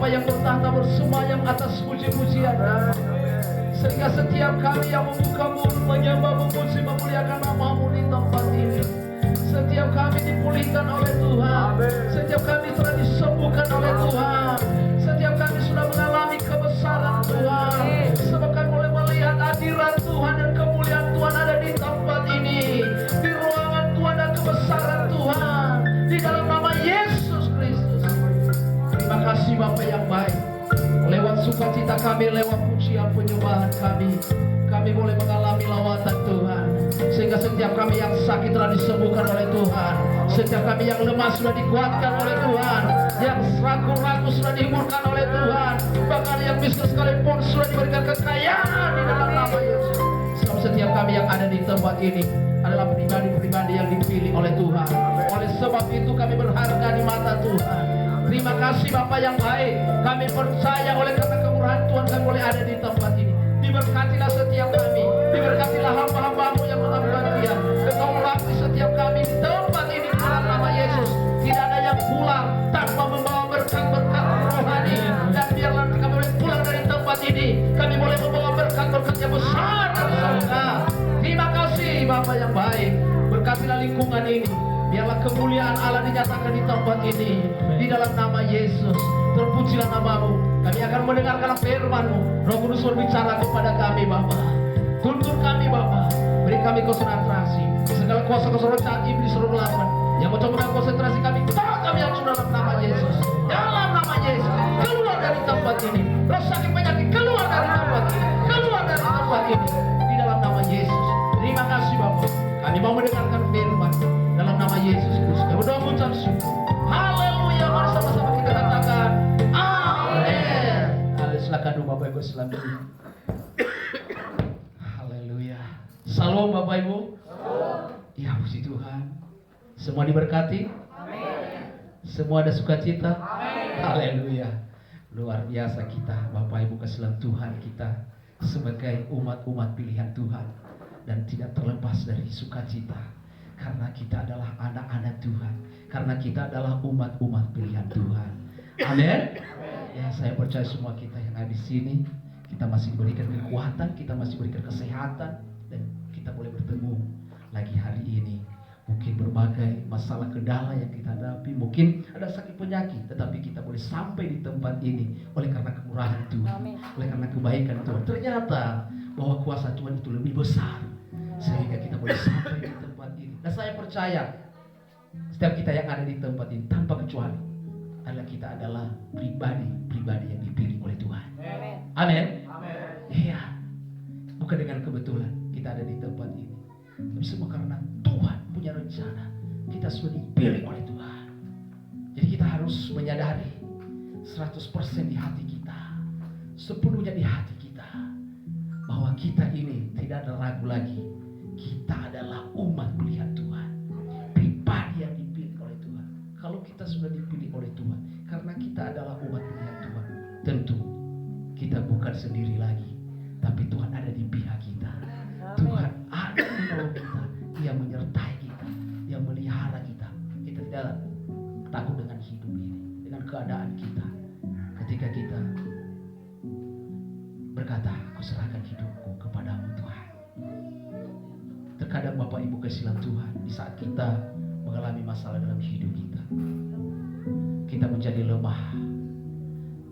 Bapa yang bertahta bersemayam atas puji-pujian, sehingga setiap kali yang membuka mulut menyembah, memuji, memuliakan nama-Mu di tempat ini, setiap kami dipulihkan oleh Tuhan, setiap kami telah disembuhkan oleh Tuhan, setiap kami sudah mengalami kebesaran Tuhan, sebab kami boleh melihat hadirat Tuhan dan kemuliaan Tuhan ada di tempat ini, di ruangan Tuhan dan kebesaran Tuhan, di dalam nama Yesus Kristus. Terima kasih Bapa yang baik. Lewat sukacita kami, lewat pujian penyembahan kami boleh mengalami lawatan Tuhan, sehingga setiap kami yang sakit telah disembuhkan oleh Tuhan, setiap kami yang lemah sudah dikuatkan oleh Tuhan, yang ragu-ragu sudah dihiburkan oleh Tuhan, bahkan yang miskin sekalipun sudah diberikan kekayaan di dalam nama Yesus. Sebab setiap kami yang ada di tempat ini adalah pribadi-pribadi yang dipilih oleh Tuhan. Oleh sebab itu kami berharga di mata Tuhan. Terima kasih Bapa yang baik. Kami percaya oleh karena kemurahan Tuhan kami boleh ada di tempat ini. Diberkatilah setiap kami, diberkatilah hamba-hamba-Mu yang melakukan dia. Engkau melakui setiap kami di tempat ini dalam nama Yesus. Tidak ada yang pulang tanpa membawa berkat-berkat rohani. Dan biarlah kami boleh pulang dari tempat ini, kami boleh membawa berkat-berkat yang besar dari surga. Terima kasih Bapa yang baik. Berkatilah lingkungan ini. Biarlah kemuliaan Allah dinyatakan di tempat ini. Di dalam nama Yesus. Terpujilah nama-Mu. Kami akan mendengarkan firman-Mu. Roh Kudus berbicara kepada kami Bapa. Tuntun kami Bapa. Beri kami konsentrasi. Segala kuasa-kuasa iblis seluruh lawan yang mencoba konsentrasi kami, tolong kami yang sudah dalam nama Yesus. Dalam nama Yesus. Keluar dari tempat ini. Roh sakit penyakit keluar dari tempat ini. Keluar dari tempat ini. Di dalam nama Yesus. Terima kasih Bapa. Kami mau mendengarkan firman dalam nama Yesus Kristus. Kami berdoa mengucap syukur. Haleluya. Mari sama-sama kita katakan amin. Silakan dulu Bapak Ibu selanjutnya. Haleluya. Salam Bapak Ibu. Ya puji Tuhan. Semua diberkati. Amin. Semua ada sukacita. Amin. Haleluya. Luar biasa kita Bapak Ibu keselam Tuhan kita sebagai umat-umat pilihan Tuhan, dan tidak terlepas dari sukacita karena kita adalah anak-anak Tuhan, karena kita adalah umat-umat pilihan Tuhan. Amin. Ya, saya percaya semua kita yang ada di sini, kita masih diberikan kekuatan, kita masih diberikan kesehatan, dan kita boleh bertemu lagi hari ini. Mungkin berbagai masalah kendala yang kita hadapi, mungkin ada sakit penyakit, tetapi kita boleh sampai di tempat ini oleh karena kemurahan Tuhan, oleh karena kebaikan Tuhan. Ternyata bahwa kuasa Tuhan itu lebih besar, sehingga kita boleh sampai di tempat ini. Dan saya percaya setiap kita yang ada di tempat ini tanpa kecuali adalah kita adalah pribadi-pribadi yang dipilih oleh Tuhan. Amin. Iya, bukan dengan kebetulan kita ada di tempat ini, tapi semua karena Tuhan punya rencana. Kita sudah dipilih oleh Tuhan. Jadi kita harus menyadari 100% di hati kita, sepenuhnya di hati kita, bahwa kita ini tidak ada ragu lagi. Kita adalah umat pilihan Tuhan, pribadi yang dipilih oleh Tuhan. Kalau kita sudah dipilih oleh Tuhan, karena kita adalah umat pilihan Tuhan, tentu kita bukan sendiri lagi, tapi Tuhan ada di pihak kita. Tuhan ada di menolong kita, Dia menyertai kita, Dia melihara kita. Kita tidak takut dengan hidup ini, dengan keadaan kita. Ketika kita berkata, aku serahkan hidupku kepadamu Tuhan. Terkadang Bapak Ibu kasihan Tuhan, di saat kita mengalami masalah dalam hidup kita, kita menjadi lemah.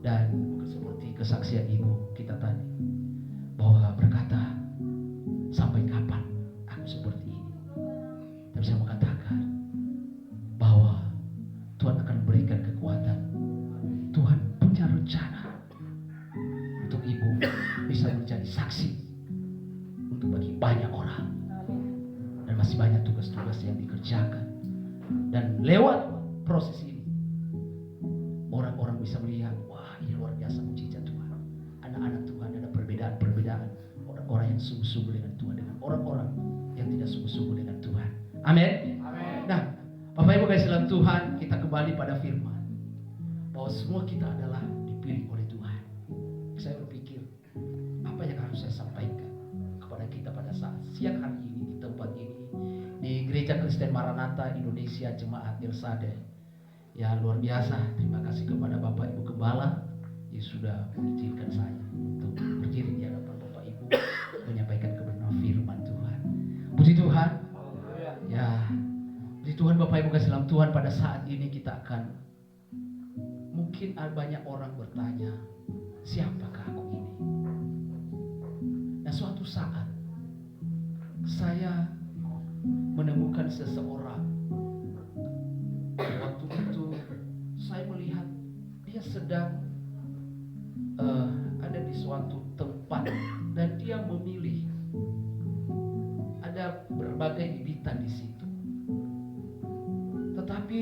Dan seperti kesaksian ibu kita tadi, bahwa berkata, sampai kapan aku seperti ini? Tapi saya mengatakan bahwa Tuhan akan memberikan kekuatan. Tuhan punya rencana untuk ibu bisa menjadi saksi untuk bagi banyak orang. Dan masih banyak tugas-tugas yang dikerjakan. Dan lewat proses ini, orang-orang bisa melihat, wah ini luar biasa mujizat Tuhan. Anak-anak Tuhan ada perbedaan-perbedaan. Orang-orang yang sungguh-sungguh dengan Tuhan, dengan orang-orang yang tidak sungguh-sungguh dengan Tuhan. Amin. Nah, Bapak Ibu kasihan Tuhan, kita kembali pada firman bahwa semua kita adalah dipilih oleh Tuhan. Saya berpikir, apa yang harus saya sampaikan kepada kita pada saat siang hari ini di tempat ini, di Gereja Kristen Maranatha Indonesia Jemaat Irsade. Ya luar biasa, terima kasih kepada Bapak Ibu Gembala yang sudah mengizinkan saya untuk berdiri di hadapan Bapak Ibu menyampaikan kebenaran firman Tuhan. Puji Tuhan. Ya, puji Tuhan Bapak Ibu kasih dalam Tuhan. Pada saat ini kita akan, mungkin banyak orang bertanya, siapakah aku ini? Nah, suatu saat saya menemukan seseorang. Waktu itu saya melihat dia sedang ada di suatu tempat dan dia memilih. Ada berbagai bibitan di situ. Tetapi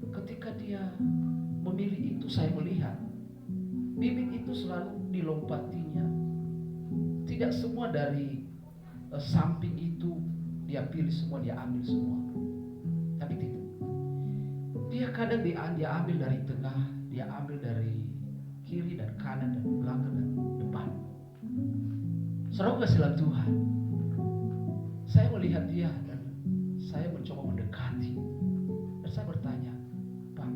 ketika dia memilih itu, saya melihat bibit itu selalu dilompatinya. Tidak semua dari samping itu dia pilih semua, dia ambil semua. Tapi tidak. Dia kadang dia ambil dari tengah, dia ambil dari kiri dan kanan dan belakang dan depan. Saudara kasih dalam Tuhan, saya melihat dia dan saya mencoba mendekati. Dan saya bertanya, Pak,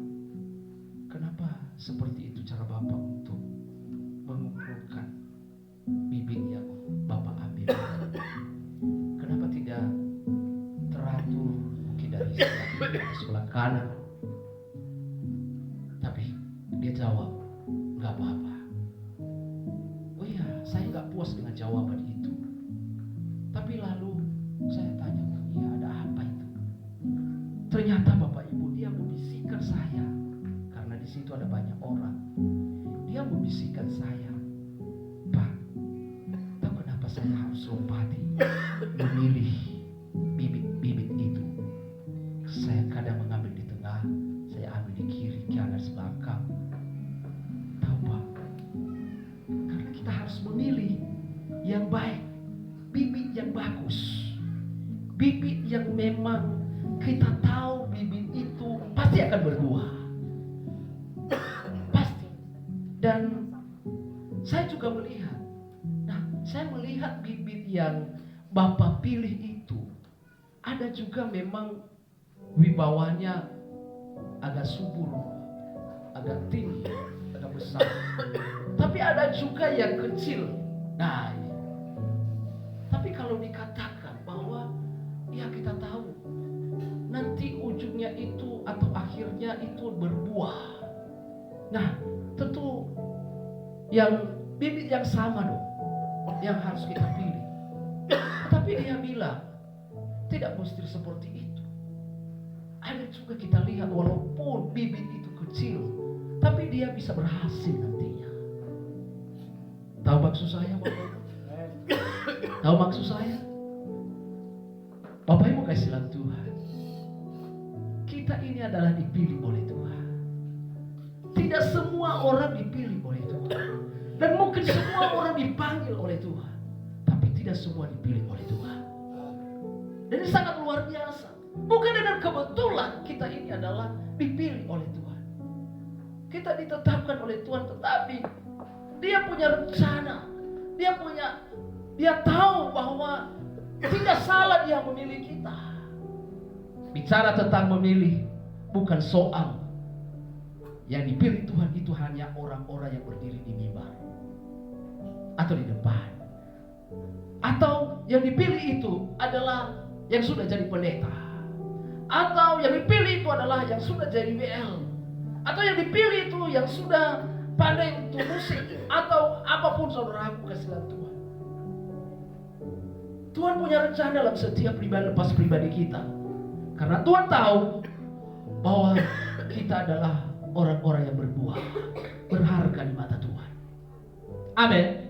kenapa seperti itu cara Bapak untuk mengumpulkan bibit yang Bapak ambil? Kenapa tidak teratur mungkin dari sebelah kiri atau sebelah kanan? Tapi dia jawab, nggak apa-apa. Oh iya, saya nggak puas dengan jawaban itu. Tapi lalu saya tanya, iya ada apa itu? Ternyata Bapak Ibu, dia membisikkan saya, karena di situ ada banyak orang. Dia membisikkan saya, Pak, tahu kenapa saya harus lompati memilih bibit-bibit itu? Saya kadang mengambil di tengah, saya ambil di kiri, kanan, belakang. Tahu Pak? Karena kita harus memilih yang baik, bibit yang bagus, bibit yang memang kita tahu bibit itu pasti akan berbuah, pasti. Dan saya juga melihat, saya melihat bibit yang Bapak pilih itu ada juga memang wibawanya agak subur, agak tinggi, agak besar. Tapi ada juga yang kecil. Nah, tapi kalau dikatakan bahwa ya kita tahu nanti ujungnya itu atau akhirnya itu berbuah. Nah, tentu yang bibit yang sama dong yang harus kita pilih. Tapi dia bilang tidak mesti seperti itu. Ada juga kita lihat walaupun bibit itu kecil, tapi dia bisa berhasil nantinya. Tahu maksud saya Bapak? Tahu maksud saya? Bapak Ibu kasih dalam Tuhan, kita ini adalah dipilih oleh Tuhan. Tidak semua orang dipilih oleh Tuhan. Dan mungkin semua orang dipanggil oleh Tuhan, tapi tidak semua dipilih oleh Tuhan. Dan ini sangat luar biasa. Bukan dengan kebetulan kita ini adalah dipilih oleh Tuhan. Kita ditetapkan oleh Tuhan, tetapi Dia punya rencana. Dia tahu bahwa tidak salah Dia memilih kita. Bicara tentang memilih, bukan soal yang dipilih Tuhan itu hanya orang-orang yang berdiri di mimbar atau di depan, atau yang dipilih itu adalah yang sudah jadi pendeta, atau yang dipilih itu adalah yang sudah jadi WL, atau yang dipilih itu yang sudah pandai untuk musik, atau apapun saudaraku kasih dalam Tuhan. Tuhan punya rencana dalam setiap pribadi lepas pribadi kita, karena Tuhan tahu bahwa kita adalah orang-orang yang berbuah, berharga di mata Tuhan. Amin.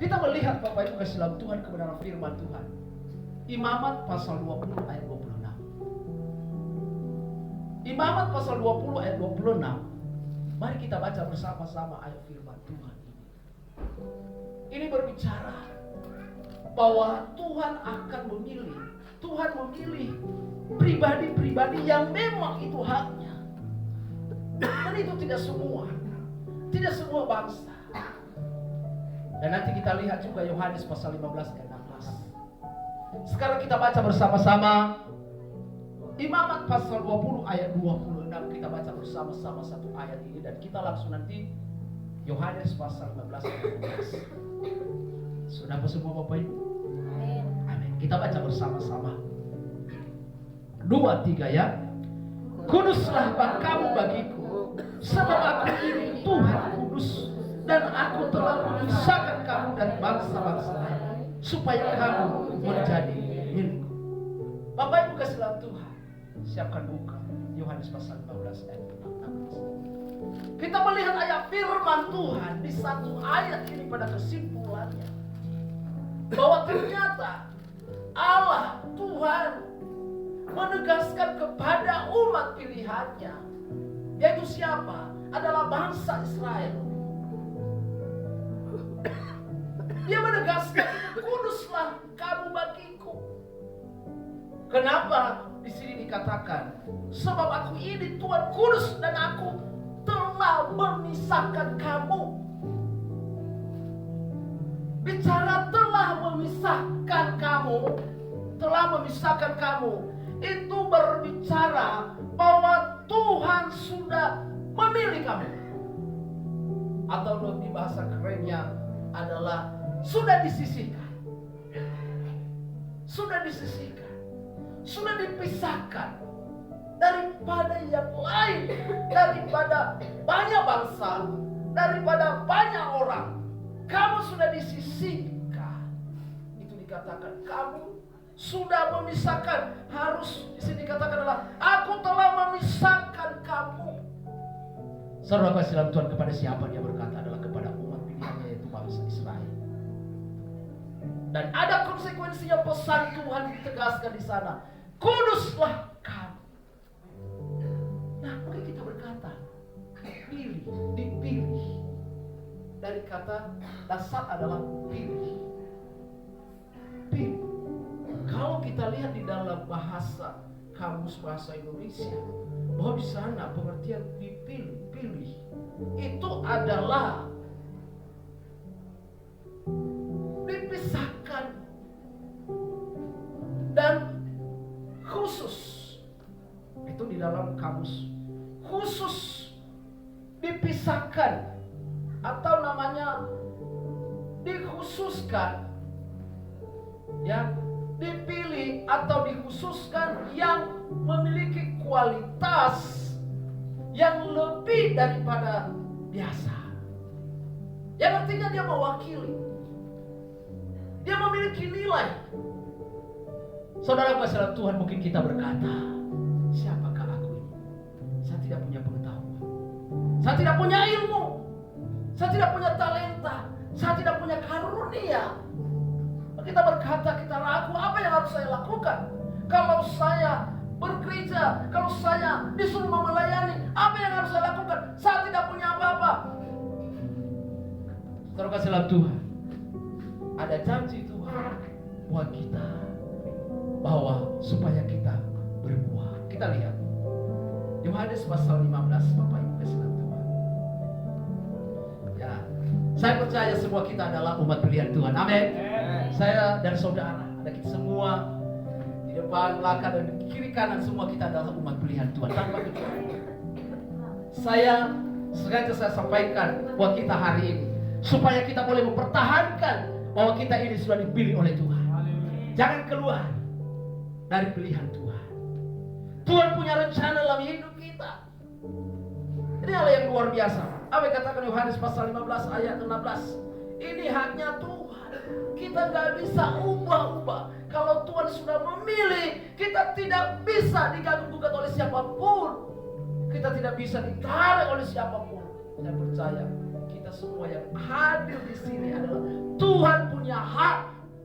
Kita melihat Bapak Ibu kasih dalam Tuhan kebenaran firman Tuhan. Imamat pasal 20 ayat 26. Imamat pasal 20 ayat 26. Mari kita baca bersama-sama ayat firman Tuhan ini. Ini berbicara bahwa Tuhan akan memilih. Tuhan memilih pribadi-pribadi yang memang itu haknya. Dan itu tidak semua bangsa. Dan nanti kita lihat juga Yohanes pasal 15 ayat 16. Sekarang kita baca bersama-sama Imamat pasal 20 ayat 26, kita baca bersama-sama satu ayat ini dan kita langsung nanti Yohanes pasal 15 ayat 12. Sudah apa semua Bapak Ibu? Amin. Kita baca bersama-sama. 2, 3 ya. Kuduslah kamu bagiku, sebab aku ini Tuhan kudus, dan aku telah memisahkan kamu dari bangsa-bangsa lain, supaya kamu menjadi milikku. Bapak Ibu kasih dalam Tuhan, siapkan buka Yohanes pasal 15 ayat 16. Kita melihat ayat firman Tuhan di satu ayat ini pada kesimpulannya bahwa ternyata Allah Tuhan menegaskan kepada umat pilihannya, yaitu siapa? Adalah bangsa Israel. Dia menegaskan, kuduslah kamu bagiku. Kenapa di sini dikatakan? Sebab aku ini Tuhan kudus dan aku telah memisahkan kamu. Bicara telah memisahkan kamu, itu berbicara bahwa Tuhan sudah memilih kamu. Atau lebih bahasa kerennya adalah sudah disisihkan. Sudah dipisahkan daripada yang lain, daripada banyak bangsa, daripada banyak orang. Kamu sudah disisihkan. Itu dikatakan kamu sudah memisahkan. Harus di sini dikatakan adalah aku telah memisahkan kamu. Saudara kasih dalam Tuhan, kepada siapa dia berkata? Adalah kepada umat pilihannya, yaitu bangsa Israel. Dan ada konsekuensinya, pesan Tuhan ditegaskan di sana. Kuduslah kamu. Nah, mungkin kita berkata, dipilih. Dari kata dasar adalah pilih. Kalau kita lihat di dalam bahasa kamus bahasa Indonesia, bahwa di sana pengertian pilih itu adalah dipisahkan dan khusus. Itu di dalam kamus. Khusus, dipisahkan, atau namanya dikhususkan, ya, dipilih atau dikhususkan yang memiliki kualitas yang lebih daripada biasa. Yang artinya dia mewakili, dia memiliki nilai. Saudara kasih Tuhan, mungkin kita berkata, siapakah aku ini? Saya tidak punya pengetahuan, saya tidak punya ilmu, saya tidak punya talenta, saya tidak punya karunia. Kita berkata, kita ragu, apa yang harus saya lakukan? Kalau saya bergereja, kalau saya disuruh melayani, apa yang harus saya lakukan? Saya tidak punya apa-apa. Saudara kasih dalam Tuhan, ada janji Tuhan buat kita, bahwa supaya kita berbuah. Kita lihat Yohanes pasal 15, Bapak Ibu kasih dalam Tuhan. Ya, saya percaya semua kita adalah umat pilihan Tuhan. Amin. Saya dan saudara, ada kita semua di depan, belakang, dan di kiri kanan, semua kita adalah umat pilihan Tuhan. Tanpa kecuali. Saya sampaikan buat kita hari ini, supaya kita boleh mempertahankan bahwa kita ini sudah dipilih oleh Tuhan. Jangan keluar dari pilihan Tuhan. Tuhan punya rencana dalam hidup kita. Ini hal yang luar biasa. Apa yang katakan Yohanes pasal 15 ayat 16? Ini haknya Tuhan. Kita gak bisa ubah-ubah. Kalau Tuhan sudah memilih, kita tidak bisa diganggu-gugat oleh siapapun. Kita tidak bisa ditarik oleh siapapun. Saya percaya kita semua yang hadir di sini adalah Tuhan punya hak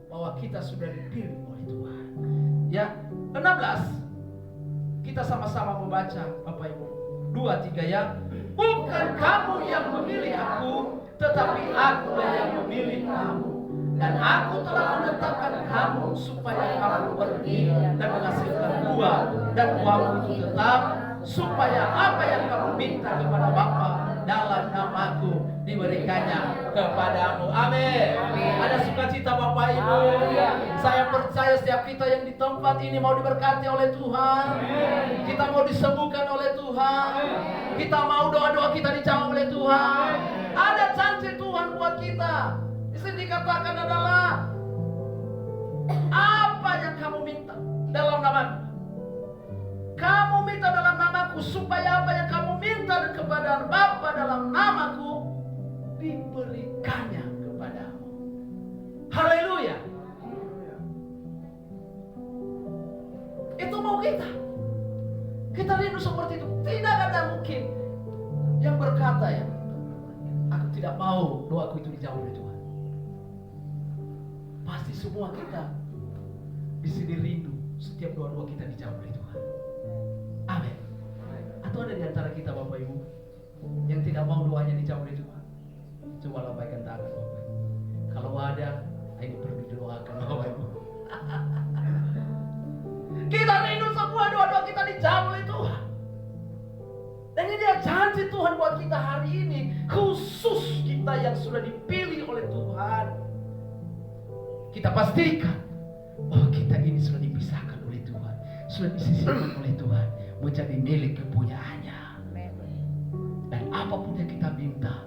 bahwa kita sudah dipilih oleh Tuhan. Ya, 16. Kita sama-sama membaca, Bapak Ibu. 2, 3 ya. Bukan kamu yang memilih aku, tetapi akulah yang memilih kamu. Dan aku telah menetapkan kamu supaya kamu pergi dan menghasilkan buah, dan buahmu itu tetap, supaya apa yang kamu minta kepada Bapa dalam namaku diberikannya kepadamu. Amin. Ada sukacita Bapak Ibu. Saya percaya setiap kita yang di tempat ini mau diberkati oleh Tuhan. Kita mau disembuhkan oleh Tuhan. Kita mau doa-doa kita dijawab oleh Tuhan. Ada janji Tuhan buat kita. Di sini dikatakan adalah apa yang kamu minta dalam namaku. Kamu minta dalam namaku supaya apa yang kamu minta kepada Bapa dalam namaku diberikannya kepadamu. Haleluya. Itu mau kita. Kita rindu seperti itu. Tidak ada mungkin yang berkata ya, aku tidak mau doaku itu dijawab oleh Tuhan. Pasti semua kita di sini rindu setiap doa-doa kita dijawab oleh Tuhan. Amin. Atau ada di antara kita Bapak Ibu yang tidak mau doanya dijawab oleh Tuhan? Coba lambaikan tangan Bapak Ibu. Kalau ada, ini perlu didoakan Bapak Ibu. Kita rindu semua doa-doa kita dijawab oleh Tuhan. Dan ini dia janji Tuhan buat kita hari ini, khusus kita yang sudah dipilih oleh Tuhan. Kita pastikan bahwa kita ini sudah dipisahkan oleh Tuhan, sudah disisihkan oleh Tuhan, menjadi milik kepunyaannya. Dan apapun yang kita minta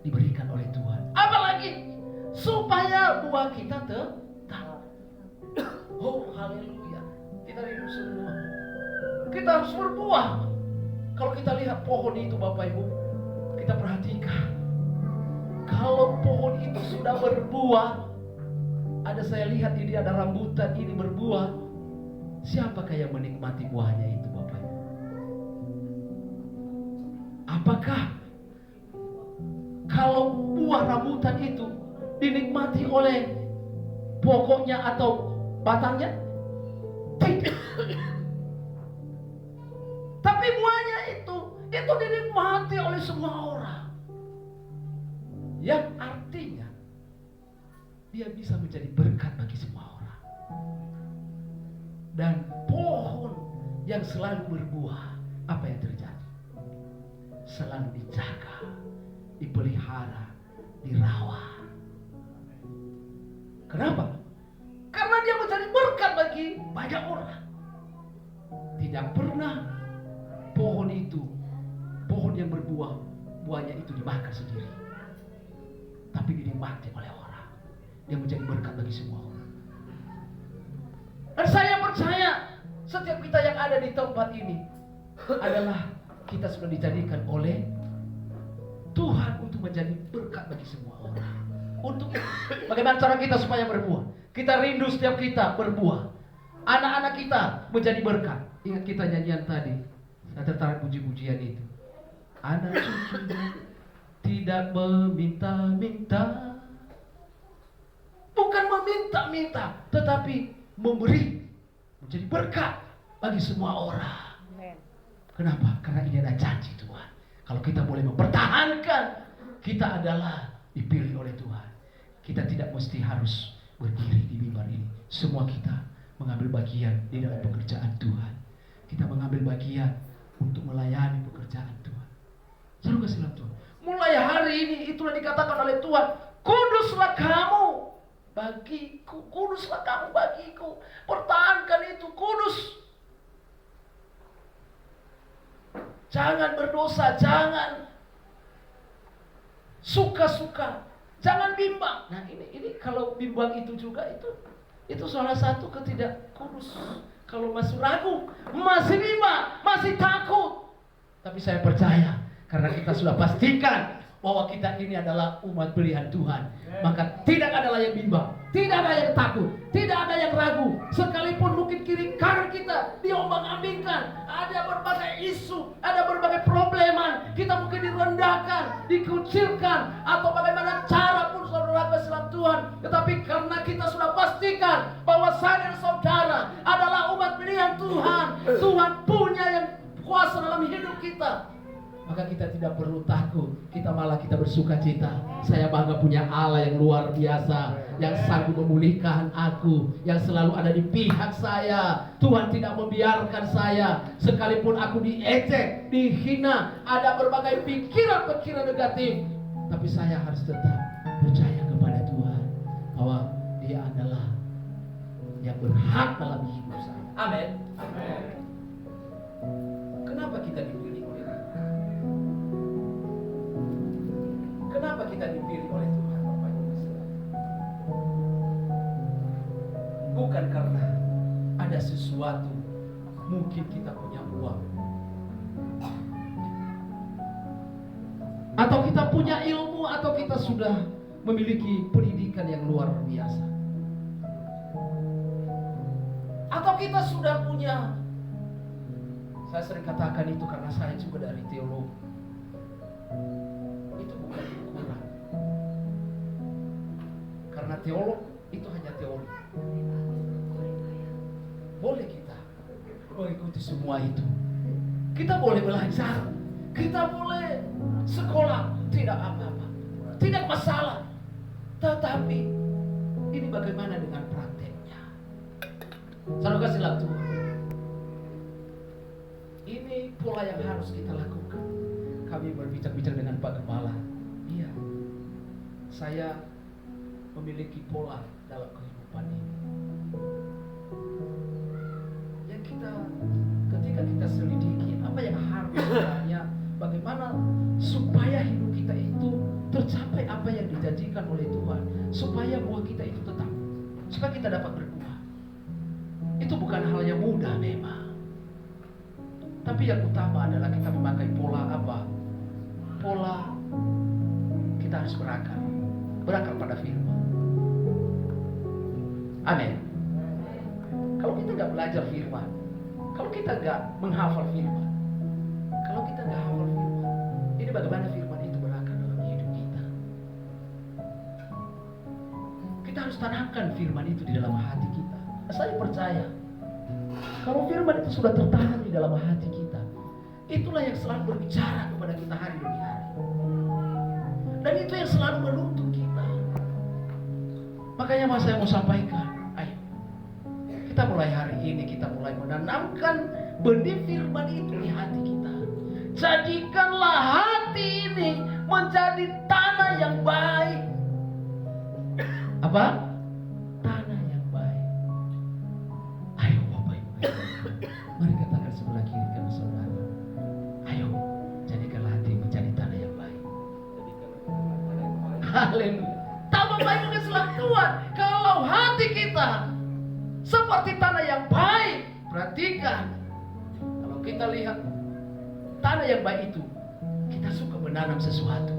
diberikan oleh Tuhan. Apalagi supaya buah kita tetap. Oh haleluya. Kita rindu semua. Kita harus berbuah. Kalau kita lihat pohon itu Bapak Ibu, kita perhatikan. Kalau pohon itu sudah berbuah, ada saya lihat ini ada rambutan ini berbuah. Siapakah yang menikmati buahnya itu Bapak Ibu? Apakah kalau buah rambutan itu dinikmati oleh pokoknya atau batangnya? Tidak. Tapi buahnya itu dinikmati oleh semua orang. Yang artinya dia bisa menjadi berkat bagi semua orang. Dan pohon yang selalu berbuah, apa yang terjadi? Selalu dijaga, dipelihara, dirawat. Kenapa? Karena dia menjadi berkat bagi banyak orang. Tidak pernah pohon itu, pohon yang berbuah, buahnya itu dimakan sendiri, tapi dinikmati oleh orang. Dia menjadi berkat bagi semua orang. Dan saya percaya setiap kita yang ada di tempat ini adalah kita sudah dijadikan oleh Tuhan untuk menjadi berkat bagi semua orang. Untuk bagaimana cara kita supaya berbuah? Kita rindu setiap kita berbuah. Anak-anak kita menjadi berkat. Ingat kita nyanyian tadi, saya tertarik puji-pujian itu. Anak cucunya tidak meminta-minta, bukan meminta-minta, tetapi memberi, menjadi berkat bagi semua orang. Kenapa? Karena ini ada janji Tuhan. Kalau kita boleh mempertahankan, kita adalah dipilih oleh Tuhan. Kita tidak mesti harus berdiri di mimbar ini. Semua kita mengambil bagian di dalam pekerjaan Tuhan. Kita mengambil bagian untuk melayani pekerjaan Tuhan. Saudara kasih dalam Tuhan. Mulai hari ini itulah dikatakan oleh Tuhan, kuduslah kamu bagiku, kuduslah kamu bagiku. Pertahankan itu kudus. Jangan berdosa, jangan suka-suka, jangan bimbang. Nah ini kalau bimbang itu juga itu salah satu ketidakkudus. Kalau masih ragu, masih bimbang, masih takut. Tapi saya percaya karena kita sudah pastikan bahwa kita ini adalah umat pilihan Tuhan, maka tidak ada yang bimbang, tidak ada yang takut, tidak ada yang ragu. Sekalipun mungkin kiri kanan kita diombang-ambingkan, ada berbagai isu, ada berbagai probleman, kita mungkin direndahkan, dikucilkan, atau bagaimana cara pun saudara dalam Tuhan. Tetapi karena kita sudah pastikan bahwa saya dan saudara adalah umat pilihan Tuhan, Tuhan punya yang kuasa dalam hidup kita, maka kita tidak perlu takut. Kita bersuka cita. Saya bangga punya Allah yang luar biasa, yang sanggup memulihkan aku, yang selalu ada di pihak saya. Tuhan tidak membiarkan saya, sekalipun aku diejek, dihina, ada berbagai pikiran-pikiran negatif, tapi saya harus tetap percaya kepada Tuhan bahwa Dia adalah yang berhak dalam hidup saya. Amin. Amin. Kenapa kita dipilih oleh Tuhan? Kenapa kita dipilih oleh Tuhan, Bapak Ibu Saudara? Bukan karena ada sesuatu, mungkin kita punya uang, atau kita punya ilmu, atau kita sudah memiliki pendidikan yang luar biasa, atau kita sudah punya. Saya sering katakan itu karena saya juga dari teologi. Itu bukan ukuran. Karena teolog itu hanya teori. Boleh kita mengikuti semua itu. Kita boleh belajar, kita boleh sekolah, tidak apa-apa, tidak masalah. Tetapi ini bagaimana dengan prakteknya? Saudara kasihlah Tuhan. Ini pola yang harus kita lakukan. Kami berbincang-bincang dengan Pak Gembala. Iya, saya memiliki pola dalam kehidupan ini. Yang ketika kita selidiki apa yang harus sebenarnya, bagaimana supaya hidup kita itu tercapai apa yang dijanjikan oleh Tuhan, supaya buah kita itu tetap, supaya kita dapat berbuah. Itu bukan hal yang mudah memang. Tapi yang utama adalah kita memakai pola apa? Pola kita harus berakar pada firman. Amin. Kalau kita nggak belajar firman, kalau kita nggak menghafal firman, kalau kita nggak hafal firman, ini bagaimana firman itu berakar dalam hidup kita? Kita harus tanamkan firman itu di dalam hati kita. Saya percaya, kalau firman itu sudah tertanam di dalam hati kita, itulah yang selalu berbicara kepada kita hari demi hari. Dan itu yang selalu menuntun kita. Makanya saya mau sampaikan, ayo kita mulai hari ini, kita mulai menanamkan benih firman itu di hati kita. Jadikanlah hati ini menjadi tanah yang baik. Apa? Tanah yang baik. Ayo Bapak Ibu, mari katakan sebelah kiri kanan saudara. Ayo, jadikanlah hati menjadi tanah yang baik. Haleluya. Tahu Bapak Ibu keselam Tuhan, kalau hati kita seperti tanah yang baik, perhatikan. Kalau kita lihat tanah yang baik itu, kita suka menanam sesuatu,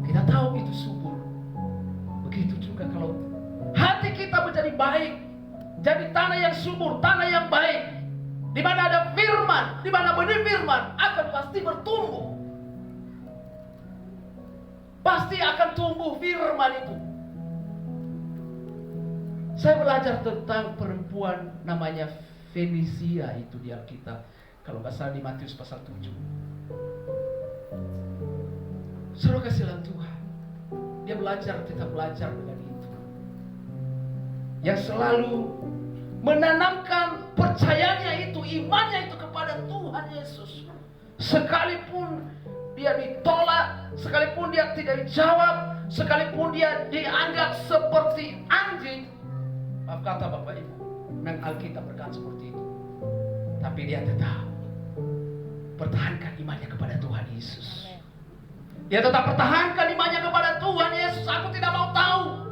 kita tahu itu subur. Begitu juga kalau hati kita menjadi baik, jadi tanah yang subur, tanah yang baik, di mana ada firman, di mana benih firman akan pasti bertumbuh. Pasti akan tumbuh firman itu. Saya belajar tentang perempuan namanya Fenisia itu di Alkitab. Kalau nggak salah di Matius pasal 7. Saudara kasihan Tuhan, dia tetap belajar dengan itu. Yang selalu menanamkan percayanya itu, imannya itu kepada Tuhan Yesus. Sekalipun dia ditolak, sekalipun dia tidak dijawab, sekalipun dia dianggap seperti anjing. Maaf kata Bapak Ibu, memang Alkitab berkata seperti itu. Tapi dia tetap pertahankan imannya kepada Tuhan Yesus. Dia tetap pertahankan imannya kepada Tuhan Yesus. Aku tidak mau tahu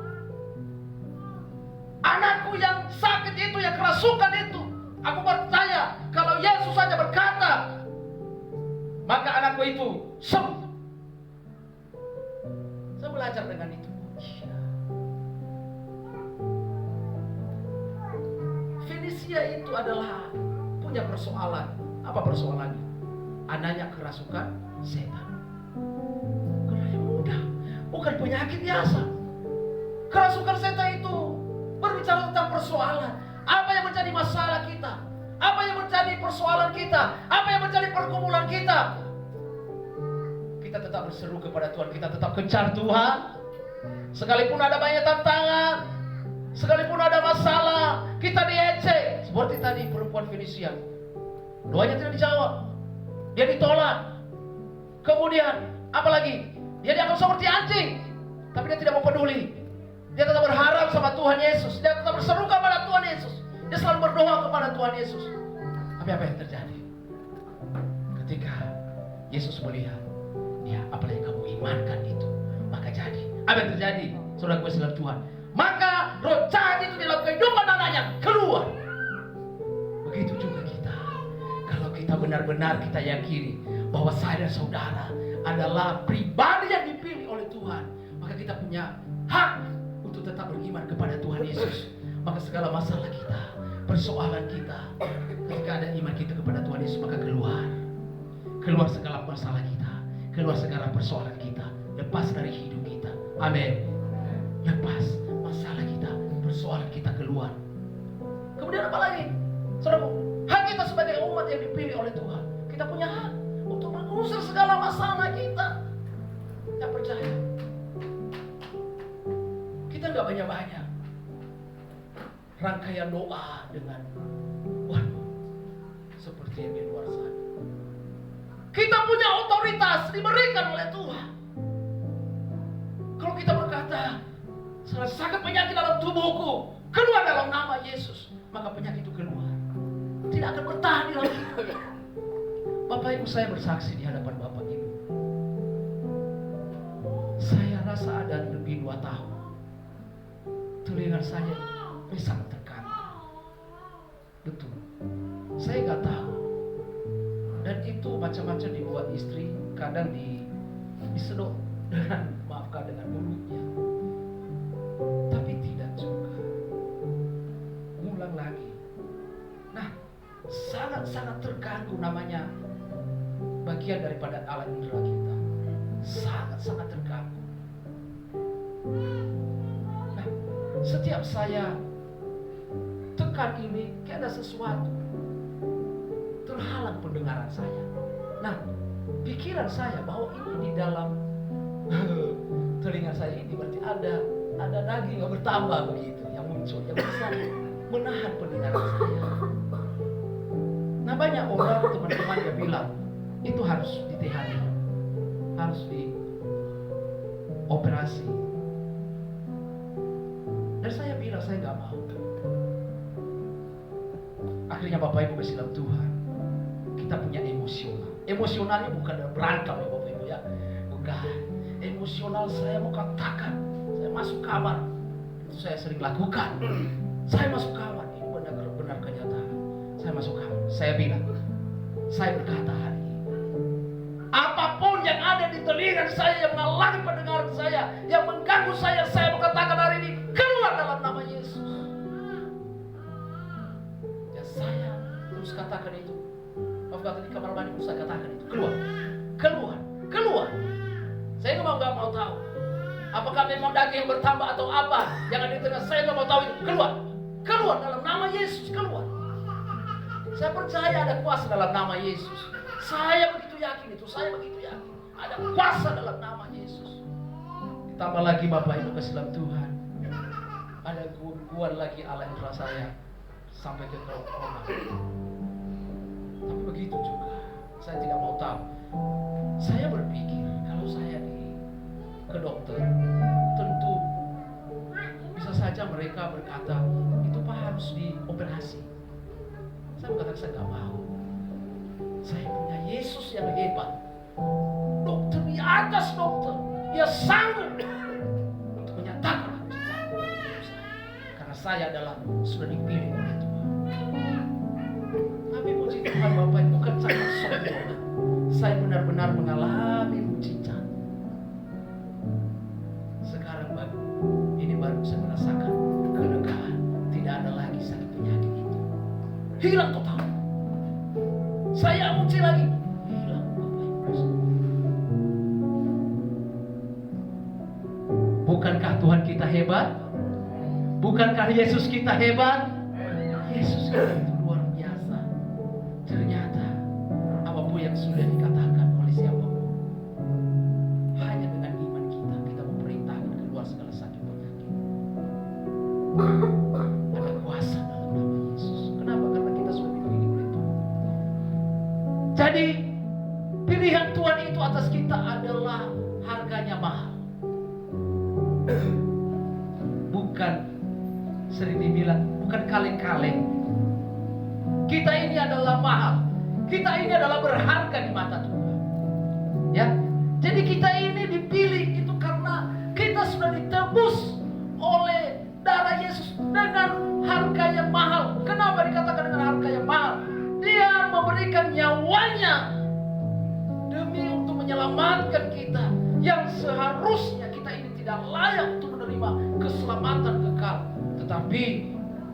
anakku yang sakit itu, yang kerasukan itu. Aku percaya kalau Yesus saja berkata, maka anakku itu sembuh. Saya belajar dengan itu. Fenisia itu adalah punya persoalan. Apa persoalannya? Anaknya kerasukan setan. Karena yang mudah, bukan penyakit biasa. Kerasukan setan itu berbicara tentang persoalan. Apa yang menjadi masalah kita? Apa yang menjadi persoalan kita? Apa yang menjadi pergumulan kita? kita tetap berseru kepada Tuhan, kita tetap kejar Tuhan. Sekalipun ada banyak tantangan, sekalipun ada masalah, kita diejek. Seperti tadi perempuan Fenisia, doanya tidak dijawab, dia ditolak. Kemudian apalagi, dia dianggap seperti anjing, tapi dia tidak mau peduli. Dia tetap berharap sama Tuhan Yesus, dia tetap berseru kepada Tuhan Yesus, dia selalu berdoa kepada Tuhan Yesus. Tapi apa yang terjadi? Ketika Yesus melihat, ya apalagi kamu imankan itu, maka jadi. Apa yang terjadi? Saudara gue dalam Tuhan, maka roh jahat itu dalam kehidupan anaknya keluar. Begitu juga kita. Kalau kita benar-benar kita yakini bahwa saya dan saudara adalah pribadi yang dipilih oleh Tuhan, maka kita punya hak untuk tetap beriman kepada Tuhan Yesus. Maka segala masalah kita, persoalan kita, ketika ada iman kita kepada Tuhan Yesus, maka keluar segala masalah kita, keluar segala persoalan kita, lepas dari hidup kita. Amin. Lepas masalah kita, persoalan kita keluar. Kemudian apa lagi? Saudaraku, hak kita sebagai umat yang dipilih oleh Tuhan, kita punya hak untuk mengusir segala masalah kita. Yang percaya, kita nggak banyak-banyak rangkaian doa dengan seperti yang di luar sana. Kita punya otoritas diberikan oleh Tuhan. Kalau kita berkata, salah sakit penyakit dalam tubuhku, keluar dalam nama Yesus, maka penyakit itu keluar. Tidak akan bertahan di dalam hidup. Bapak Ibu, saya bersaksi di hadapan Bapak Ibu. Saya rasa ada lebih 2 tahun. Telinga saya sangat terganggu. Betul. Saya nggak tahu. Dan itu macam-macam dibuat istri, kadang disedot dengan, maafkan, dengan mulutnya. Tapi tidak juga. Ngulang lagi. Nah, sangat-sangat terganggu, namanya bagian daripada alam indera kita. Sangat-sangat terganggu. Nah, setiap saya tekan ini, kayak ada sesuatu terhalang pendengaran saya. Nah, pikiran saya bahwa ini di dalam telinga saya ini berarti ada daging yang bertambah begitu, yang muncul, yang bisa menahan pendengaran saya. Nah, banyak orang, teman-teman yang bilang itu harus ditihani, harus dioperasi. Dan saya bilang saya nggak mau. Akhirnya Bapak Ibu bersilam Tuhan, kita punya emosional. Emosionalnya bukan berantem ya Bapak Ibu ya, bukan. Emosional saya mau katakan, saya masuk kamar, itu saya sering lakukan. Saya masuk kamar, ini benar kenyataan. Saya masuk kamar, saya bilang, saya berkata hari ini, apapun yang ada di telinga saya, yang menghalangi pendengaran saya, yang mengganggu saya berkatakan hari ini, keluar dalam nama Yesus. Ya saya terus katakan itu. Waktu di kamar mandi saya katakan itu, keluar. Saya nggak mau tahu. Apakah memang daging yang bertambah atau apa? Jangan di tengah, saya nggak mau tahu itu. Keluar dalam nama Yesus, keluar. Saya percaya ada kuasa dalam nama Yesus. Saya begitu yakin itu, ada kuasa dalam nama Yesus. Ditambah lagi Bapak Ibu kasih dalam Tuhan, ada gangguan lagi alam indera saya sampai ke trauma. Tapi begitu juga, saya tidak mau tahu. Saya berpikir kalau saya ke dokter, tentu bisa saja mereka berkata itu Pak harus dioperasi. Saya berkata saya nggak mau. Saya punya Yesus yang hebat, dokter di atas dokter, dia sanggup untuk menyatakan karena saya adalah sudah dipilih oleh Tuhan. Tapi puji Tuhan Bapak, bukan saya sombong. Saya benar-benar mengalami mujizat. Sekarang ini baru saya merasakan kelegaan. Tidak ada lagi sakit penyakit itu. Hilang total. Saya uji lagi. Hilang Bapak Ibu. Bukankah Tuhan kita hebat? Bukankah Yesus kita hebat? Yesus kita itu luar biasa. Ternyata apapun yang sudah dikatakan oleh siapapun, pemberian Tuhan itu atas kita adalah harganya mahal. Bukan, sering dibilang, bukan kaleng-kaleng. Kita ini adalah mahal. Kita ini adalah berharga di mata Tuhan. Ya, jadi kita ini dipilih itu karena kita sudah ditebus oleh darah Yesus dengan harga yang mahal. Kenapa dikatakan dengan harga yang mahal? Dia memberikan nyawanya demi untuk menyelamatkan kita, yang seharusnya kita ini tidak layak untuk menerima keselamatan kekal, tetapi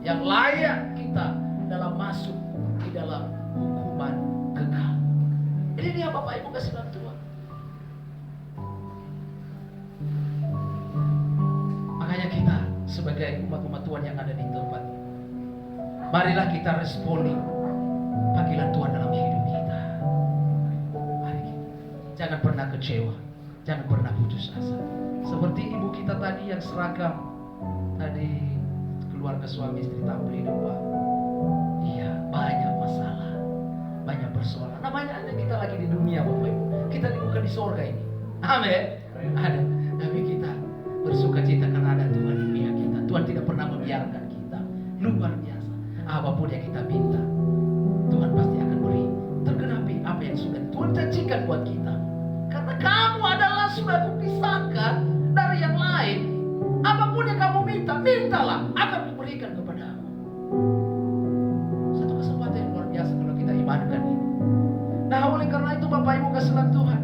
yang layak kita dalam masuk di dalam hukuman kekal. Ini dia Bapak Ibu kasih dalam Tuhan. Makanya kita sebagai umat-umat Tuhan yang ada di tempat ini, marilah kita responi panggilan Tuhan dalam hidup kita. Mari kita jangan pernah kecewa, jangan pernah putus asa. Seperti ibu kita tadi yang seragam tadi, keluarga suami istri tampil di depan. Iya, banyak masalah, banyak persoalan. Namanya aja kita lagi di dunia Bapak Ibu. Kita bukan di surga ini. Amin. Ada, tapi kita bersuka cita karena ada Tuhan di pihak kita. Tuhan tidak pernah membiarkan kita. Luar biasa. Apapun yang kita minta, Tuhan pasti akan beri. Tergenapi apa yang sudah Tuhan janjikan buat kita. Karena kamu adalah sudah kupisahkan dari yang lain. Apapun yang kamu minta, mintalah, akan kuberikan kepadamu. Satu kesempatan yang luar biasa kalau kita imankan ini. Nah, oleh karena itu Bapak Ibu kasih dalam Tuhan,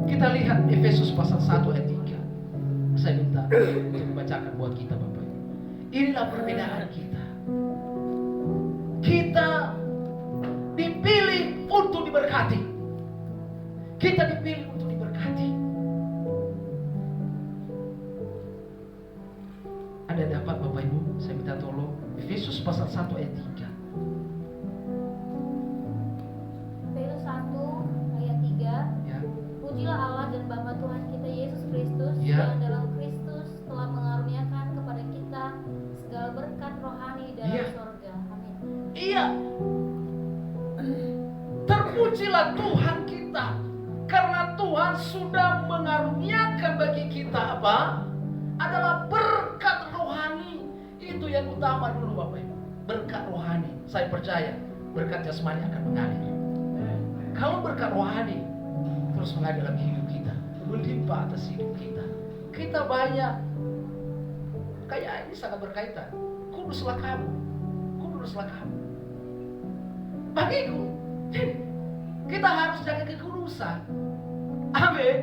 kita lihat Efesus pasal 1 ayat 3. Saya minta untuk dibacakan buat kita Bapak Ibu. Inilah perbedaan kita. Kita dipilih untuk diberkati. Kita dipilih untuk diberkati. Ada dapat Bapak Ibu? Saya minta tolong. Efesus pasal 1 ayat 3. Efesus 1 ayat 3. Ya. Pujilah Allah dan Bapa Tuhan kita Yesus Kristus, Ya. yang dalam Kristus telah mengaruniakan kepada kita segala berkat rohani di dalam Ya. surga. Amin. Iya. Terpujilah Tuhan kita, karena Tuhan sudah mengaruniakan bagi kita apa? Adalah berkat rohani. Itu yang utama dulu Bapak Ibu. Berkat rohani. Saya percaya berkat jasmani akan mengalir. Kalau berkat rohani terus mengalir dalam hidup kita, melimpah atas hidup kita, kita banyak. Kayak ini sangat berkaitan. Kuduslah kamu, kuduslah kamu. Bagiku, kita harus jaga kekudusan. Amin.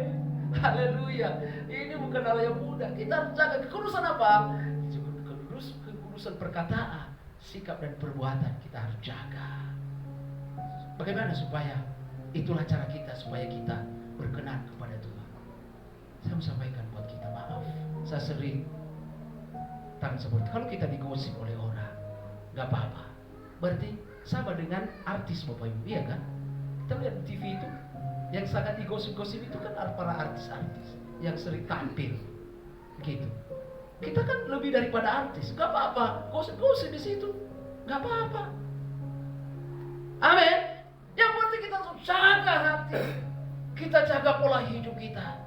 Haleluya. Ini bukan hal yang mudah. Kita harus jaga kekudusan apa? Kekudusan perkataan, sikap dan perbuatan kita harus jaga. Bagaimana supaya itulah cara kita supaya kita berkenan kepada Tuhan. Saya mau sampaikan buat kita, maaf. Saya sering tangan seperti kalau kita digosip oleh orang, nggak apa-apa. Berarti sama dengan artis Bapak Ibu, iya kan? Kita lihat di TV itu yang sangat digosip-gosip itu kan para artis-artis yang sering tampil gitu. Kita kan lebih daripada artis, nggak apa-apa. Gosip-gosip di situ, nggak apa-apa. Amin. Yang penting kita harus jaga hati, kita jaga pola hidup kita.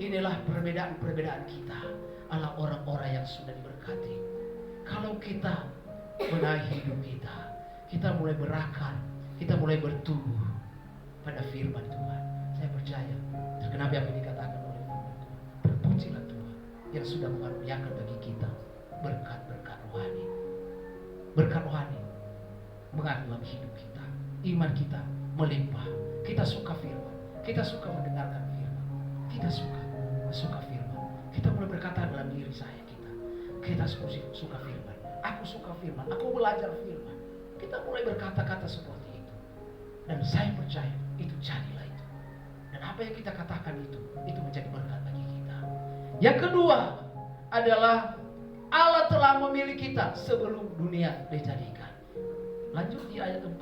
Inilah perbedaan-perbedaan kita adalah orang-orang yang sudah diberkati. Kalau kita benahi hidup kita, kita mulai berakar, kita mulai bertumbuh pada firman Tuhan. Saya percaya tergenapi apa yang dikatakan oleh firman Tuhan. Terpujilah Tuhan yang sudah mengaruniakan bagi kita berkat-berkat rohani. Berkat rohani mengalir dalam hidup kita. Iman kita melimpah. Kita suka firman, kita suka mendengarkan firman, kita suka firman. Kita mulai berkata dalam diri saya kita suka firman. Aku suka firman, aku belajar firman. Kita mulai berkata-kata seperti itu. Dan saya percaya itu jadilah itu. Dan apa yang kita katakan itu menjadi berkat bagi kita. Yang kedua adalah Allah telah memilih kita sebelum dunia dijadikan. Lanjut di ayat 4,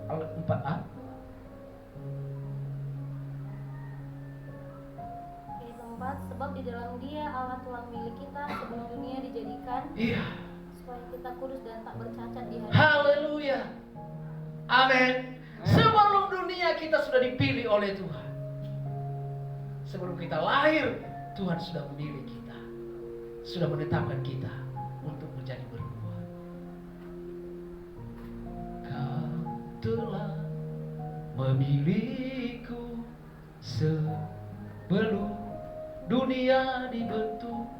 ayat 4a. Ayat 4, sebab di dalam Dia Allah telah memilih kita sebelum dunia dijadikan. Iya. Supaya kita kudus dan tak bercacat di hadapan. Haleluya. Amin. Sebelum Artinya kita sudah dipilih oleh Tuhan. Sebelum kita lahir, Tuhan sudah memilih kita, sudah menetapkan kita untuk menjadi berbuah. Kau telah memilihku sebelum dunia dibentuk.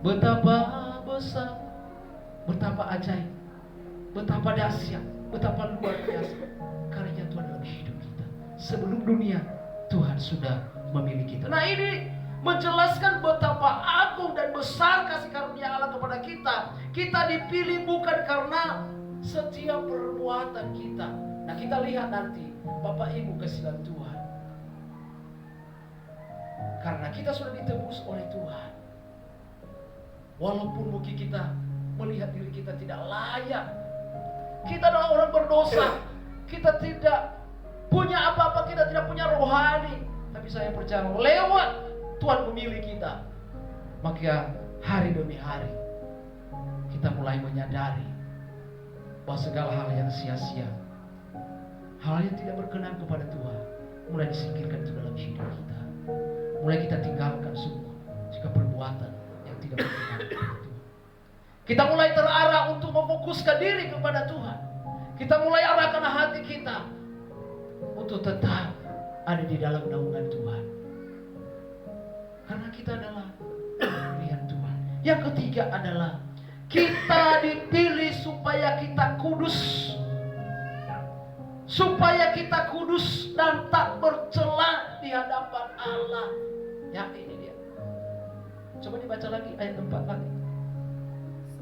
Betapa besar, betapa ajaib, betapa dahsyat, betapa luar biasa karya Tuhan dalam hidup kita. Sebelum dunia, Tuhan sudah memilih kita. Nah, ini menjelaskan betapa agung dan besar kasih karunia Allah kepada kita. Kita dipilih bukan karena setiap perbuatan kita. Nah, kita lihat nanti Bapak Ibu kasihan Tuhan. Karena kita sudah ditebus oleh Tuhan. Walaupun mungkin kita melihat diri kita tidak layak, kita adalah orang berdosa, kita tidak punya apa-apa, kita tidak punya rohani. Tapi saya percaya lewat Tuhan memilih kita, maka hari demi hari kita mulai menyadari bahwa segala hal yang sia-sia, hal yang tidak berkenan kepada Tuhan, mulai disingkirkan ke dalam hidup kita. Mulai kita tinggalkan semua jika perbuatan yang tidak berkenan kepada Tuhan. Kita mulai terarah untuk memfokuskan diri kepada Tuhan. Kita mulai arahkan hati kita untuk tetap ada di dalam naungan Tuhan. Karena kita adalah pilihan Tuhan. Yang ketiga adalah kita dipilih supaya kita kudus. Supaya kita kudus dan tak bercela di hadapan Allah. Ya, ini dia. Coba dibaca lagi ayat 4 lagi.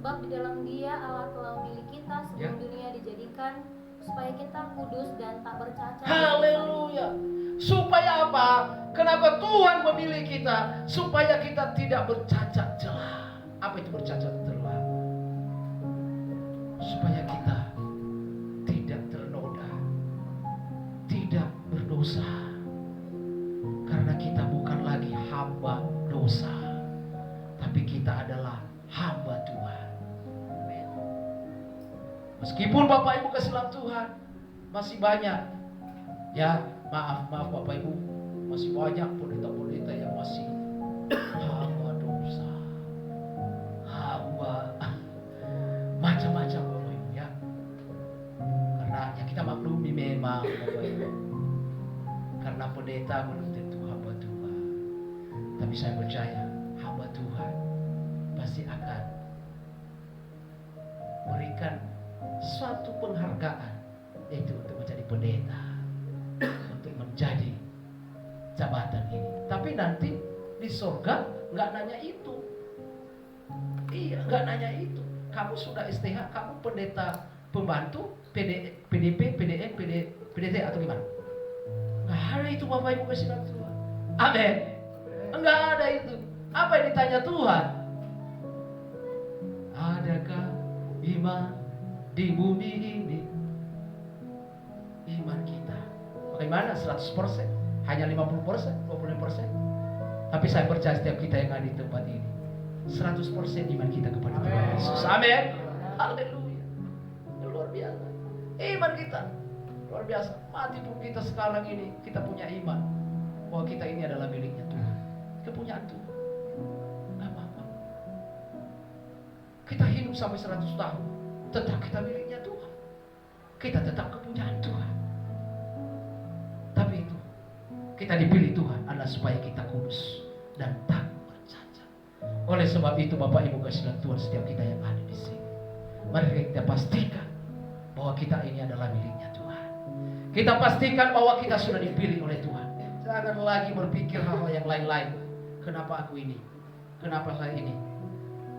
Sebab di dalam Dia Allah telah memilih kita sebelum dunia dijadikan, supaya kita kudus dan tak bercacat. Haleluya. Supaya apa? Kenapa Tuhan memilih kita? Supaya kita tidak bercacat celah. Apa itu bercacat celah? Supaya kita tidak ternoda, tidak berdosa. Karena kita bukan lagi hamba dosa, tapi kita adalah hamba Tuhan. Meskipun Bapak Ibu kasih Tuhan masih banyak, ya maaf Bapak Ibu, masih banyak pendeta-pendeta yang masih hamba dosa, hamba macam-macam Bapak Ibu ya. Karena ya kita maklumi memang Bapak Ibu, karena pendeta belum tentu hamba Tuhan. Tapi saya percaya hamba Tuhan pasti akan berikan suatu penghargaan, yaitu untuk menjadi pendeta, untuk menjadi jabatan ini. Tapi nanti di surga nggak nanya itu. Iya, nggak nanya itu. Kamu sudah STH, kamu pendeta pembantu, PDP, PDN, PDT atau gimana? Nggak ada itu Bapak Ibu kasih Tuhan. Amin. Nggak ada itu. Apa yang ditanya Tuhan? Adakah iman di bumi ini? Iman kita bagaimana? 100%? Hanya 50%? 25%? Tapi saya percaya setiap kita yang ada di tempat ini 100% iman kita kepada Tuhan Yesus. Amin. Haleluya. Luar biasa iman kita, luar biasa. Mati pun kita sekarang ini, kita punya iman bahwa kita ini adalah miliknya Tuhan, kepunyaan Tuhan. Gak apa-apa. Kita hidup sampai 100 tahun, tetap kita miliknya Tuhan. Kita tetap kepunyaan Tuhan. Tapi itu, kita dipilih Tuhan adalah supaya kita kudus dan tak bercacat. Oleh sebab itu Bapak Ibu kasih Tuhan, setiap kita yang ada di sini, mari kita pastikan bahwa kita ini adalah miliknya Tuhan. Kita pastikan bahwa kita sudah dipilih oleh Tuhan. Jangan lagi berpikir hal yang lain-lain. Kenapa aku ini? Kenapa saya ini?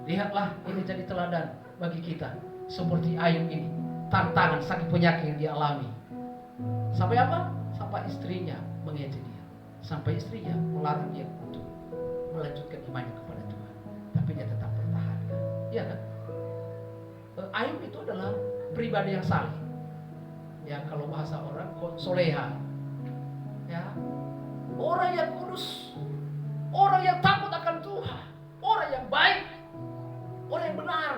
Lihatlah, ini jadi teladan bagi kita. Seperti Ayub ini, tantangan sakit penyakit yang dia alami. Sampai apa? Sampai istrinya mengejek dia. Sampai istrinya melarang dia untuk melanjutkan imannya kepada Tuhan. Tapi dia tetap bertahankan. Iya kan? Ayub itu adalah pribadi yang saleh. Ya, kalau bahasa orang soleha. Ya. Orang yang kudus, orang yang takut akan Tuhan, orang yang baik, orang yang benar.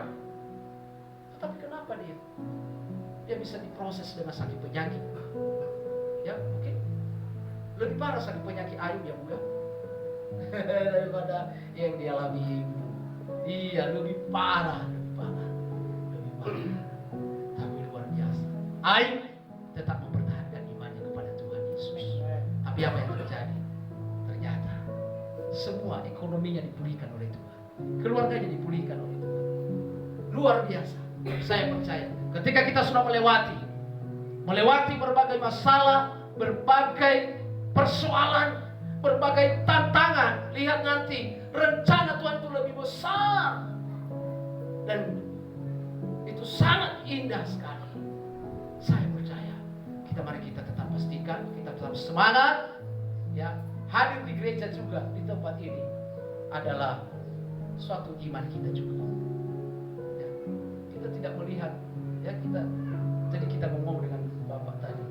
Tetapi kenapa dia bisa diproses dengan sakit penyakit? Lebih parah sakit penyakit Ayub ya Bu ya. Daripada yang dialami Ibu. Iya, lebih parah. Tapi luar biasa. Ayub tetap mempertahankan imannya kepada Tuhan Yesus. Tapi apa yang terjadi? Ternyata semua ekonominya dipulihkan oleh Tuhan. Keluarganya dipulihkan oleh Tuhan. Luar biasa. Saya percaya ketika kita sudah melewati berbagai masalah, berbagai persoalan, berbagai tantangan, lihat nanti rencana Tuhan itu lebih besar dan itu sangat indah sekali. Saya percaya mari kita tetap pastikan, kita tetap semangat ya. Hadir di gereja juga di tempat ini adalah suatu iman kita juga ya. Kita tidak melihat ya, jadi kita ngomong dengan Bapak tadi,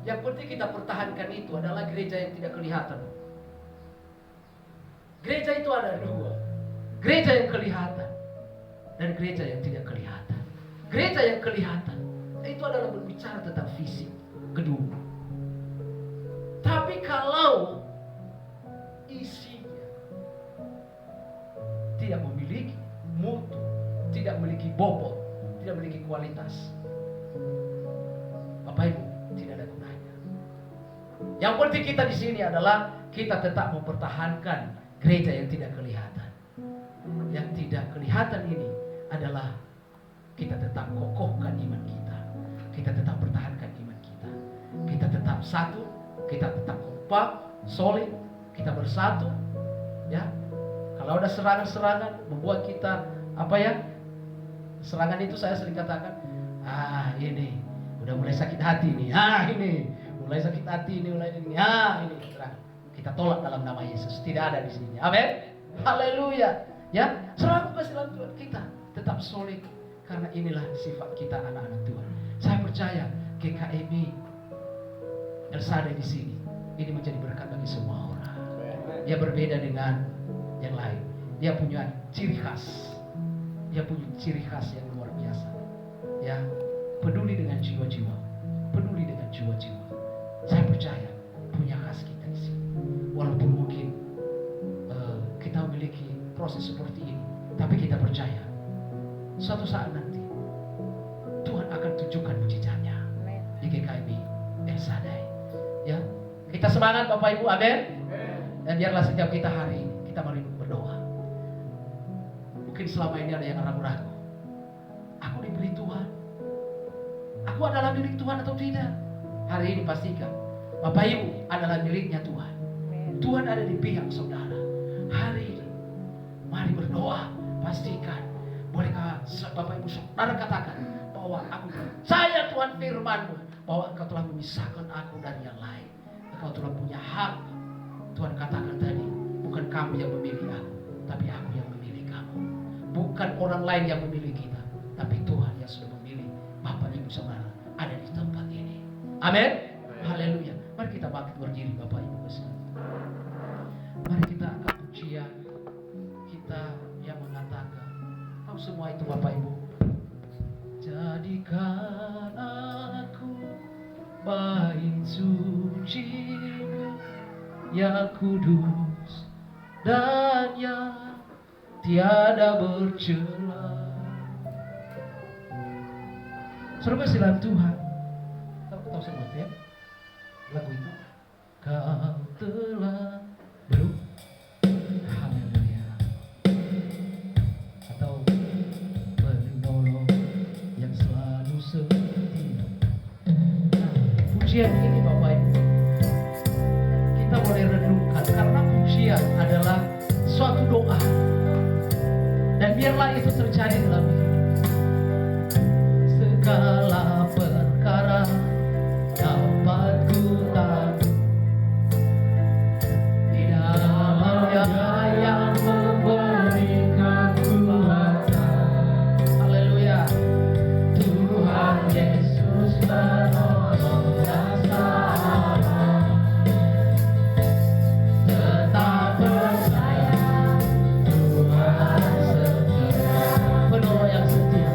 yang penting kita pertahankan itu adalah gereja yang tidak kelihatan. Gereja itu ada dua, gereja yang kelihatan dan gereja yang tidak kelihatan. Gereja yang kelihatan itu adalah berbicara tentang fisik, gedung. Tapi kalau isinya tidak memiliki mutu, tidak memiliki bobot, tidak memiliki kualitas, Bapak Ibu, tidak ada gunanya. Yang penting kita di sini adalah kita tetap mempertahankan gereja yang tidak kelihatan. Yang tidak kelihatan ini adalah kita tetap kokohkan iman kita. Kita tetap pertahankan iman kita. Kita tetap satu, kita tetap kompak, solid, kita bersatu. Ya. Kalau ada serangan-serangan membuat kita serangan itu saya sering katakan, ini udah mulai sakit hati nih. Ini mulai sakit hati ini, ini serangan. Kita tolak dalam nama Yesus. Tidak ada di sini. Amin. Haleluya. Ya, serangan dalam Tuhan kita tetap solid karena inilah sifat kita anak-anak Tuhan. Saya percaya GKMI Elsada di sini ini menjadi berkat bagi semua orang. Dia berbeda dengan yang lain. Dia punya ciri khas. Dia punya ciri khas yang luar biasa. Ya, peduli dengan jiwa-jiwa. Peduli dengan jiwa-jiwa. Saya percaya punya khas kita di sini. Walaupun mungkin kita memiliki proses seperti ini, tapi kita percaya suatu saat nanti Tuhan akan tunjukkan mujizatnya di GKMI Elsada. Ya, kita semangat Bapak Ibu, amin. Dan biarlah setiap kita hari ini kita mari berdoa. Mungkin selama ini ada yang ragu-ragu. Aku diberi Tuhan. Aku adalah milik Tuhan atau tidak? Hari ini pastikan Bapak Ibu adalah miliknya Tuhan. Tuhan ada di pihak saudara. Hari ini mari berdoa. Pastikan. Bolehkah Bapak Ibu saudara katakan bahwa saya Tuhan firman-Mu, bahwa Engkau telah memisahkan aku dari yang lain. Engkau telah punya hak. Tuhan katakan tadi, bukan kamu yang memilih aku, tapi aku yang memilih kamu. Bukan orang lain yang memilih kita, tapi Tuhan yang sudah memilih Bapak Ibu saudara ada di tempat ini. Amin. Haleluya. Mari kita bangkit berdiri Bapak Ibu sekalian. Mari kita angkat pujian kita yang mengatakan, tahu semua itu Bapak Ibu. Jadikan aku bait suci yang kudus dan yang tiada bercela. Saudara silam Tuhan. Tahu semua itu ya? Lagu itu. Kau telah haleluya. Atau penolong yang selalu setia. Nah, pujian ini Bapak Ibu kita boleh renungkan, karena pujian adalah suatu doa, dan biarlah itu terjadi dalam hidup. Segala perkara dapat ku tanggung di dalam Dia yang memberi kekuatan. Haleluya. Tuhan Yesus menolong dan selamat. Tetap percaya Tuhan setia, penolong yang setia.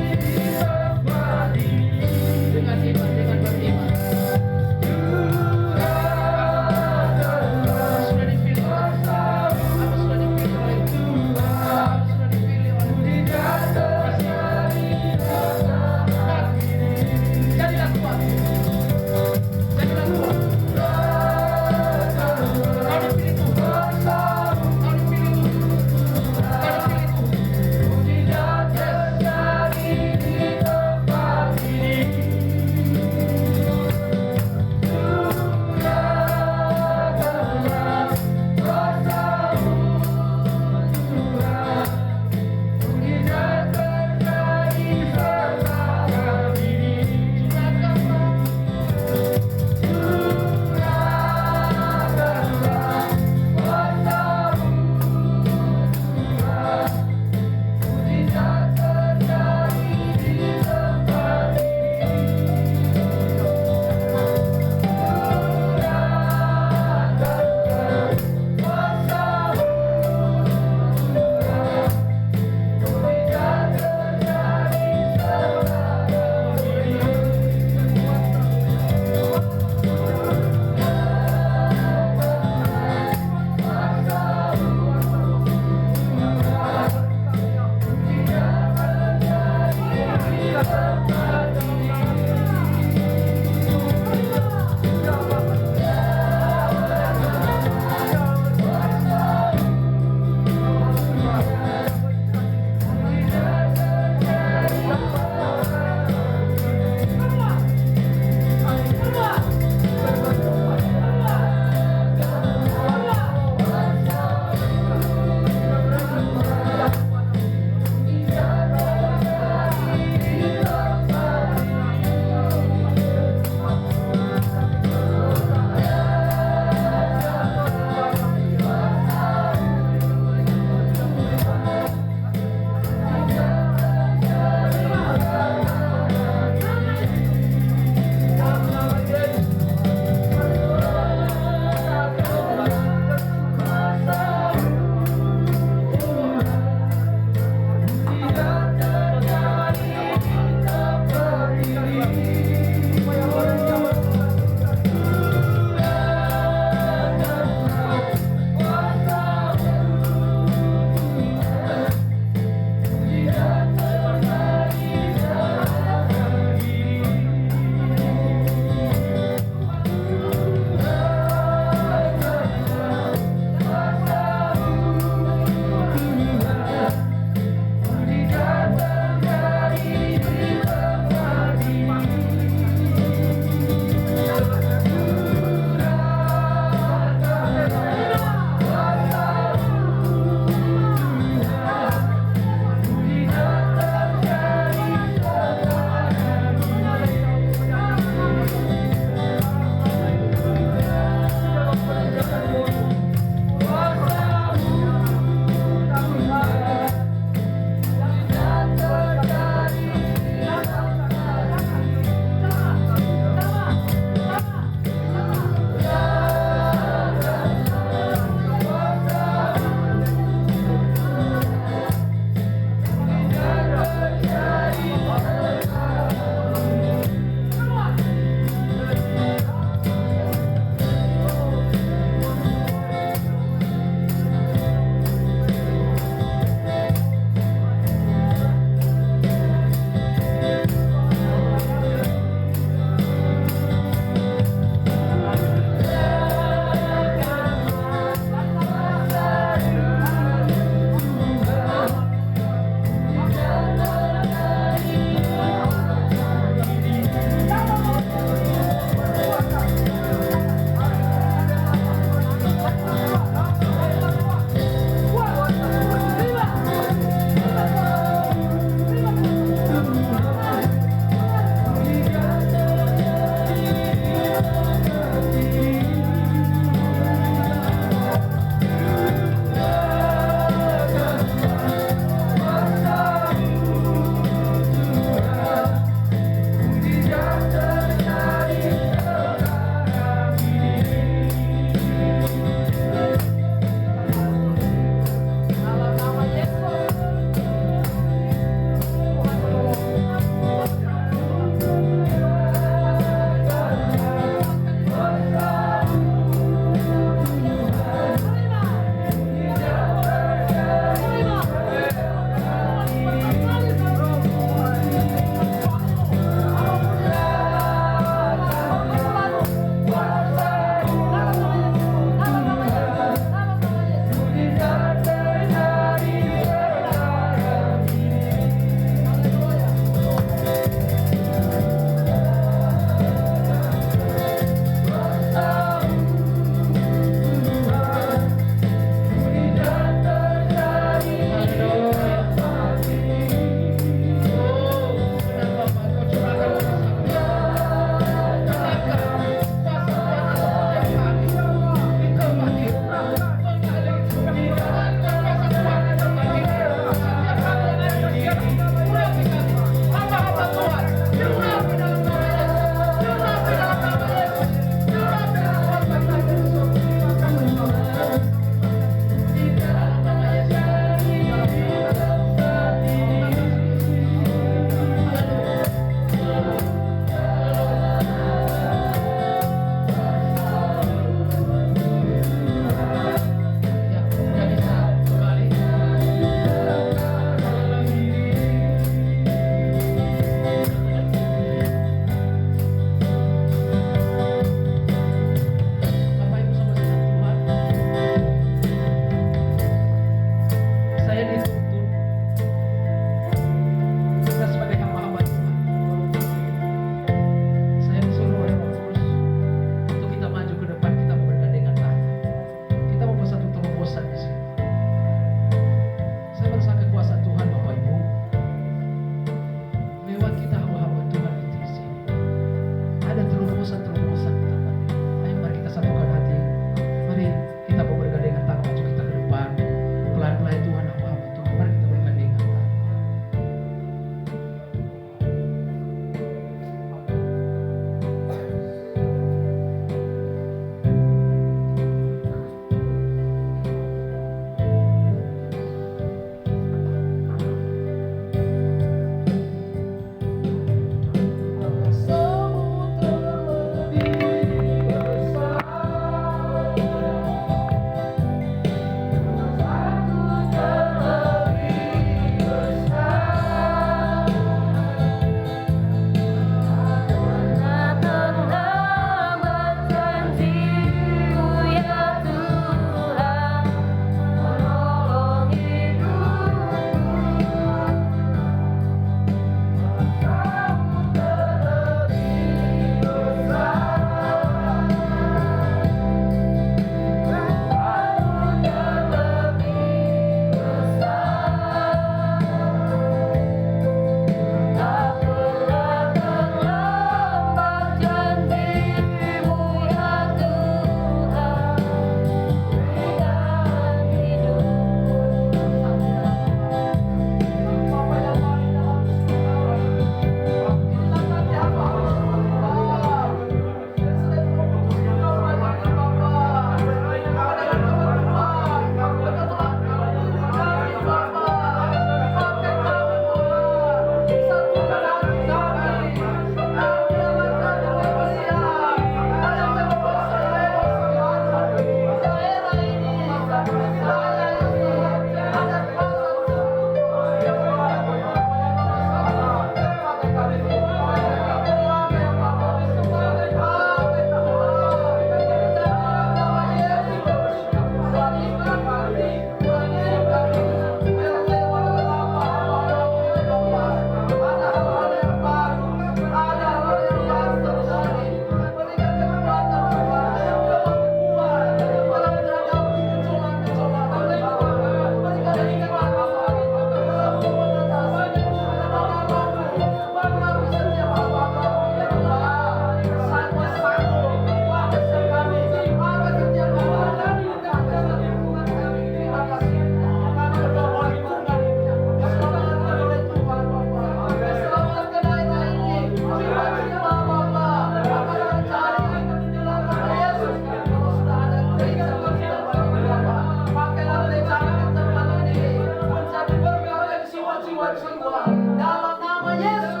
berbuah dalam nama Yesus.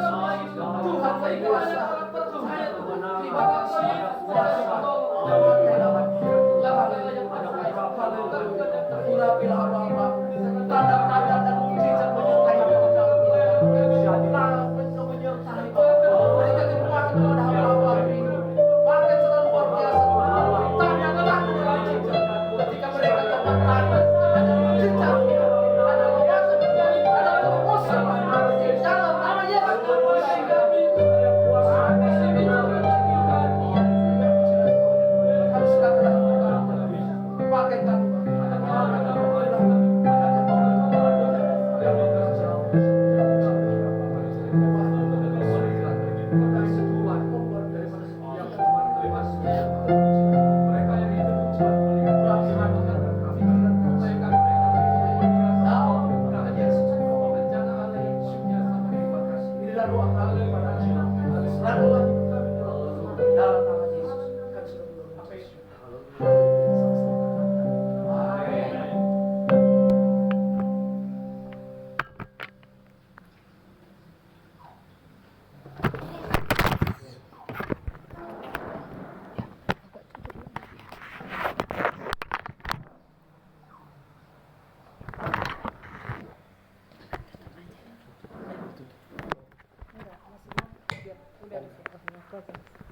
Tuhan berkuasa. Terima kasih. Urapilah hamba-hamba. Tanda-tanda dan mujizat menyertai hamba-hamba. Menyertai berikan kekuatan kepada hamba-hamba ini. Pakai selalu luar biasa. Tanyakanlah dengan mujizat. Ketika mereka kebatalan, ada mujizat, ada kuasa, ada terobosan dalam nama Yesus. Kami serahkan pakai kami. Udah, udah, udah.